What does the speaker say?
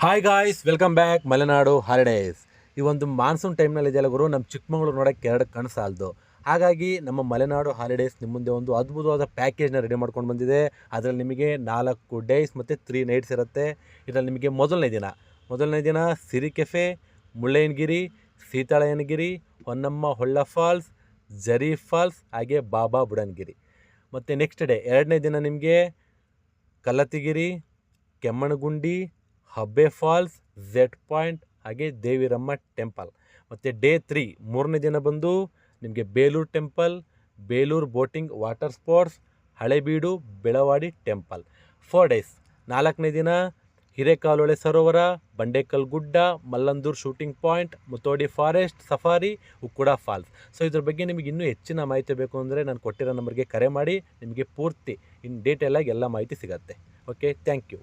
Hi guys, welcome back Malenadu holidays. ಈ ಒಂದು monsoon ಟೈಮ್ನಲ್ಲಿ ಇದೆಯಲ್ಲ ಗುರು, ನಮ್ಮ ಚಿಕ್ಕಮಗಳೂರು ನೋಡೋಕ್ಕೆ ಎರಡು ಕಣ್ಣು ಸಾಲದು. ಹಾಗಾಗಿ ನಮ್ಮ ಮಲೆನಾಡು ಹಾಲಿಡೇಸ್ ನಿಮ್ಮ ಮುಂದೆ ಒಂದು ಅದ್ಭುತವಾದ ಪ್ಯಾಕೇಜ್ನ ರೆಡಿ ಮಾಡ್ಕೊಂಡು ಬಂದಿದೆ. ಅದರಲ್ಲಿ ನಿಮಗೆ 4 ಡೇಸ್ ಮತ್ತು 3 ನೈಟ್ಸ್ ಇರುತ್ತೆ. ಇದರಲ್ಲಿ ನಿಮಗೆ ಮೊದಲನೇ ದಿನ ಸಿರಿ ಕೆಫೆ, ಮುಳ್ಳಯ್ಯನಗಿರಿ, ಸೀತಾಳಯ್ಯನಗಿರಿ, ಹೊನ್ನಮ್ಮ ಹೊಳ್ಳ ಫಾಲ್ಸ್, ಜರಿ ಫಾಲ್ಸ್, ಹಾಗೆ ಬಾಬಾ ಬುಡನ್ಗಿರಿ. ಮತ್ತು ನೆಕ್ಸ್ಟ್ ಡೇ ಎರಡನೇ ದಿನ ನಿಮಗೆ Kallathigiri, Kemmangundi, ಹಬ್ಬೆ falls, Z point, ಹಾಗೆ ದೇವಿರಮ್ಮ ಟೆಂಪಲ್. ಮತ್ತು ಡೇ 3 ಮೂರನೇ ದಿನ ಬಂದು ನಿಮಗೆ Belur temple, Belur boating water sports, Halebidu, Belavadi temple. 4 days. ನಾಲ್ಕನೇ ದಿನ ಹಿರೇಕಾಲೊಳೆ ಸರೋವರ, ಬಂಡೇಕಲ್ ಗುಡ್ಡ, Mallandur shooting point, Muthodi forest safari, Ukkuda falls. So ಇದ್ರ ಬಗ್ಗೆ ನಿಮಗೆ ಇನ್ನೂ ಹೆಚ್ಚಿನ ಮಾಹಿತಿ ಬೇಕು ಅಂದರೆ ನಾನು ಕೊಟ್ಟಿರೋ ನಂಬರ್ಗೆ ಕರೆ ಮಾಡಿ, ನಿಮಗೆ ಪೂರ್ತಿ ಡೀಟೇಲಾಗಿ ಎಲ್ಲ ಮಾಹಿತಿ ಸಿಗುತ್ತೆ. Okay, thank you.